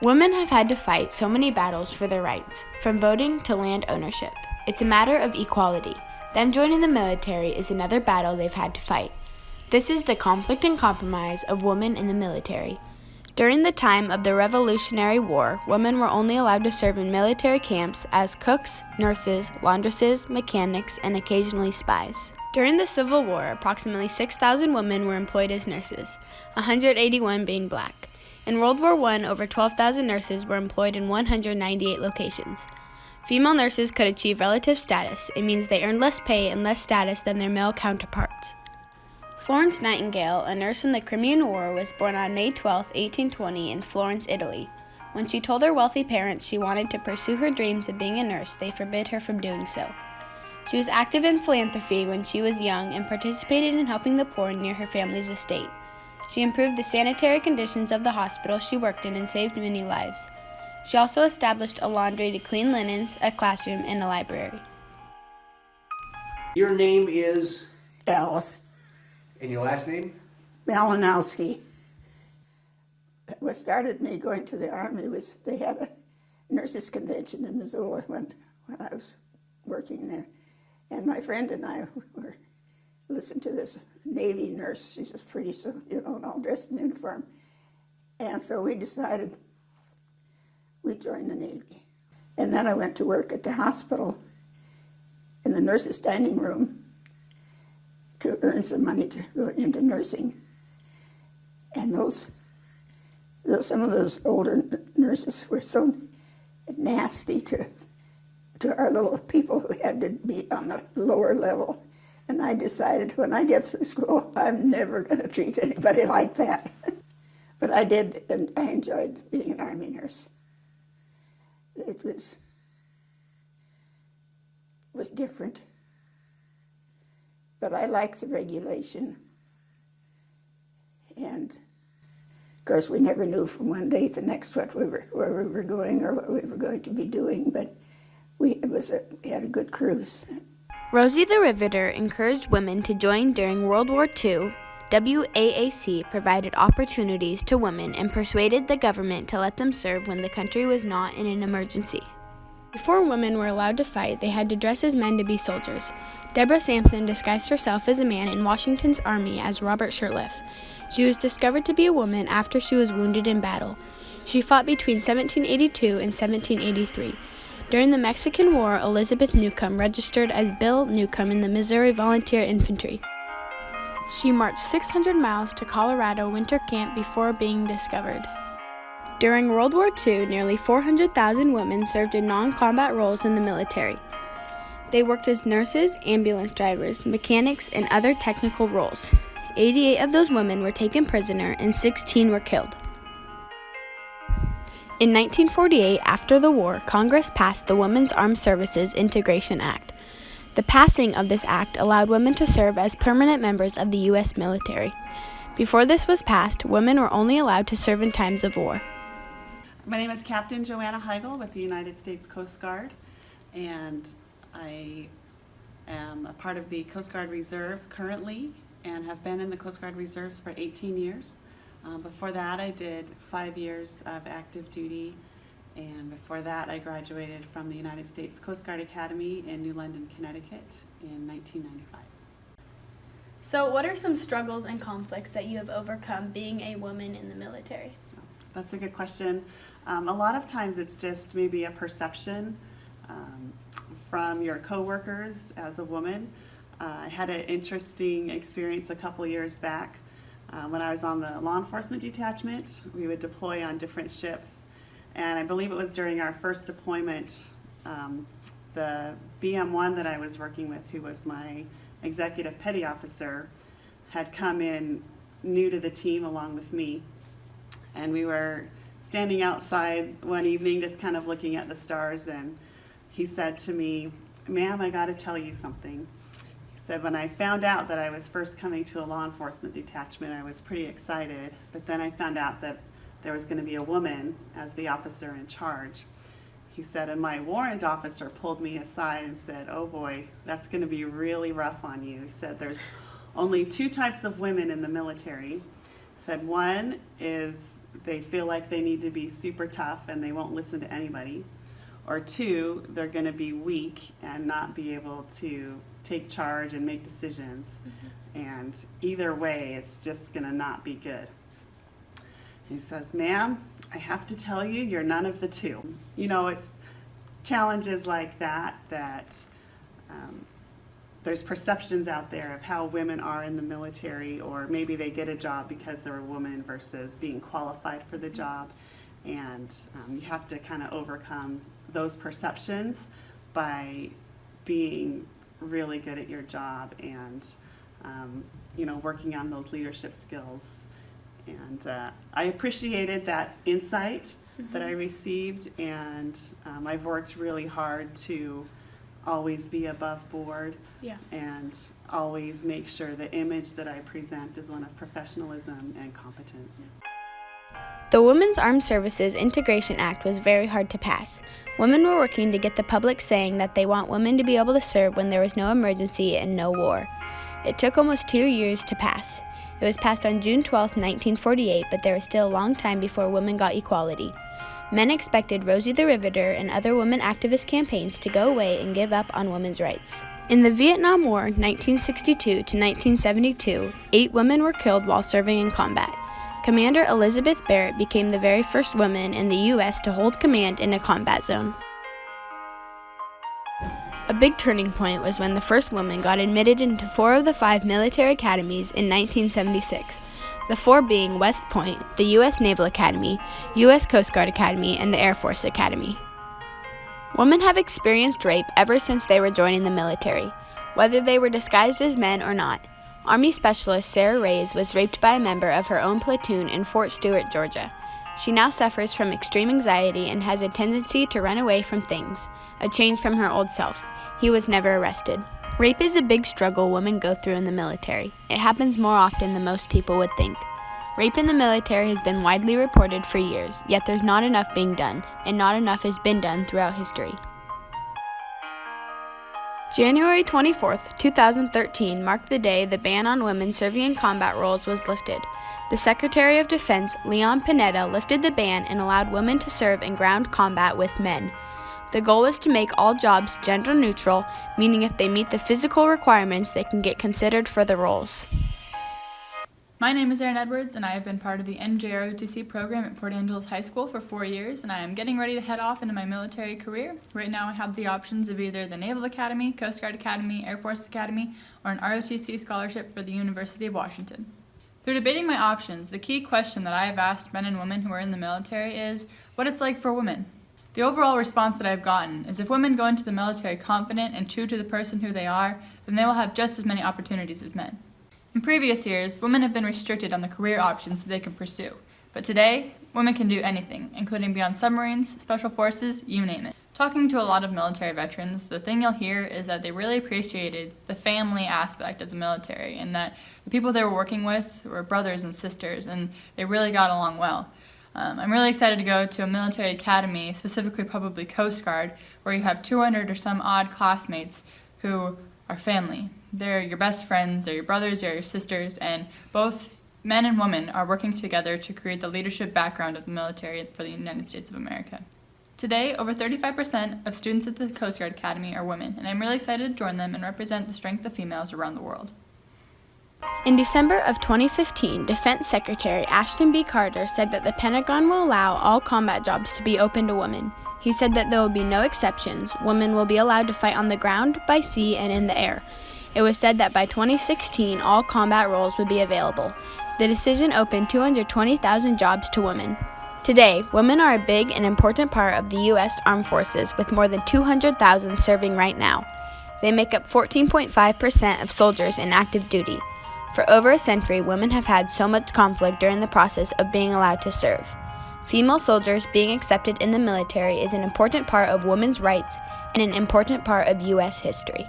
Women have had to fight so many battles for their rights, from voting to land ownership. It's a matter of equality. Them joining the military is another battle they've had to fight. This is the conflict and compromise of women in the military. During the time of the Revolutionary War, women were only allowed to serve in military camps as cooks, nurses, laundresses, mechanics, and occasionally spies. During the Civil War, approximately 6,000 women were employed as nurses, 181 being black. In World War I, over 12,000 nurses were employed in 198 locations. Female nurses could achieve relative status. It means they earned less pay and less status than their male counterparts. Florence Nightingale, a nurse in the Crimean War, was born on May 12, 1820, in Florence, Italy. When she told her wealthy parents she wanted to pursue her dreams of being a nurse, they forbid her from doing so. She was active in philanthropy when she was young and participated in helping the poor near her family's estate. She improved the sanitary conditions of the hospital she worked in and saved many lives. She also established a laundry to clean linens, a classroom, and a library. Your name is? Alice And your last name? Malinowski. What started me going to the Army was they had a nurses' convention in Missoula when I was working there. And my friend and I were listened to this Navy nurse. She was pretty, all dressed in uniform. And so we decided we'd join the Navy. And then I went to work at the hospital in the nurses' dining room to earn some money to go into nursing. And some of those older nurses were so nasty to our little people who had to be on the lower level. And I decided when I get through school, I'm never going to treat anybody like that. But I did, and I enjoyed being an Army nurse. It was different. But I liked the regulation. And, of course, we never knew from one day to the next where we were going or what we were going to be doing, but we had a good cruise. Rosie the Riveter encouraged women to join during World War II. WAAC provided opportunities to women and persuaded the government to let them serve when the country was not in an emergency. Before women were allowed to fight, they had to dress as men to be soldiers. Deborah Sampson disguised herself as a man in Washington's army as Robert Shirtliff. She was discovered to be a woman after she was wounded in battle. She fought between 1782 and 1783. During the Mexican War, Elizabeth Newcomb registered as Bill Newcomb in the Missouri Volunteer Infantry. She marched 600 miles to Colorado winter camp before being discovered. During World War II, nearly 400,000 women served in non-combat roles in the military. They worked as nurses, ambulance drivers, mechanics, and other technical roles. 88 of those women were taken prisoner and 16 were killed. In 1948, after the war, Congress passed the Women's Armed Services Integration Act. The passing of this act allowed women to serve as permanent members of the U.S. military. Before this was passed, women were only allowed to serve in times of war. My name is Captain Joanna Heigl with the United States Coast Guard, and I am a part of the Coast Guard Reserve currently and have been in the Coast Guard Reserves for 18 years. Before that, I did 5 years of active duty, and before that, I graduated from the United States Coast Guard Academy in New London, Connecticut in 1995. So, what are some struggles and conflicts that you have overcome being a woman in the military? That's a good question. A lot of times it's just maybe a perception from your coworkers as a woman. I had an interesting experience a couple years back. When I was on the law enforcement detachment, we would deploy on different ships. And I believe it was during our first deployment, the BM1 that I was working with, who was my executive petty officer, had come in new to the team along with me. And we were standing outside one evening just kind of looking at the stars, and he said to me, "Ma'am, I got to tell you something." Said, when I found out that I was first coming to a law enforcement detachment, I was pretty excited, but then I found out that there was going to be a woman as the officer in charge. He said, and my warrant officer pulled me aside and said, "Oh boy, that's going to be really rough on you." He said, "There's only two types of women in the military. Said one is they feel like they need to be super tough and they won't listen to anybody. Or two, they're going to be weak and not be able to take charge and make decisions. And either way, it's just going to not be good. He says, ma'am, I have to tell you, you're none of the two. You know, it's challenges like that there's perceptions out there of how women are in the military, or maybe they get a job because they're a woman versus being qualified for the job. And you have to kind of overcome those perceptions by being really good at your job and working on those leadership skills. And I appreciated that insight that I received, and I've worked really hard to always be above board and always make sure the image that I present is one of professionalism and competence. The Women's Armed Services Integration Act was very hard to pass. Women were working to get the public saying that they want women to be able to serve when there was no emergency and no war. It took almost 2 years to pass. It was passed on June 12, 1948, but there was still a long time before women got equality. Men expected Rosie the Riveter and other women activist campaigns to go away and give up on women's rights. In the Vietnam War, 1962 to 1972, 8 women were killed while serving in combat. Commander Elizabeth Barrett became the very first woman in the U.S. to hold command in a combat zone. A big turning point was when the first woman got admitted into 4 of the 5 military academies in 1976, the 4 being West Point, the U.S. Naval Academy, U.S. Coast Guard Academy, and the Air Force Academy. Women have experienced rape ever since they were joining the military, whether they were disguised as men or not. Army Specialist Sarah Reyes was raped by a member of her own platoon in Fort Stewart, Georgia. She now suffers from extreme anxiety and has a tendency to run away from things, a change from her old self. He was never arrested. Rape is a big struggle women go through in the military. It happens more often than most people would think. Rape in the military has been widely reported for years, yet there's not enough being done, and not enough has been done throughout history. January 24, 2013 marked the day the ban on women serving in combat roles was lifted. The Secretary of Defense, Leon Panetta, lifted the ban and allowed women to serve in ground combat with men. The goal was to make all jobs gender neutral, meaning if they meet the physical requirements, they can get considered for the roles. My name is Erin Edwards, and I have been part of the NJROTC program at Port Angeles High School for 4 years, and I am getting ready to head off into my military career. Right now I have the options of either the Naval Academy, Coast Guard Academy, Air Force Academy, or an ROTC scholarship for the University of Washington. Through debating my options, the key question that I have asked men and women who are in the military is what it's like for women. The overall response that I've gotten is if women go into the military confident and true to the person who they are, then they will have just as many opportunities as men. In previous years, women have been restricted on the career options that they can pursue. But today, women can do anything, including be on submarines, special forces, you name it. Talking to a lot of military veterans, the thing you'll hear is that they really appreciated the family aspect of the military and that the people they were working with were brothers and sisters and they really got along well. I'm really excited to go to a military academy, specifically probably Coast Guard, where you have 200 or some odd classmates who are family. They're your best friends, they're your brothers, they're your sisters, and both men and women are working together to create the leadership background of the military for the United States of America. Today, over 35% of students at the Coast Guard Academy are women, and I'm really excited to join them and represent the strength of females around the world. In December of 2015, Defense Secretary Ashton B. Carter said that the Pentagon will allow all combat jobs to be open to women. He said that there will be no exceptions. Women will be allowed to fight on the ground, by sea, and in the air. It was said that by 2016, all combat roles would be available. The decision opened 220,000 jobs to women. Today, women are a big and important part of the U.S. Armed Forces, with more than 200,000 serving right now. They make up 14.5% of soldiers in active duty. For over a century, women have had so much conflict during the process of being allowed to serve. Female soldiers being accepted in the military is an important part of women's rights and an important part of U.S. history.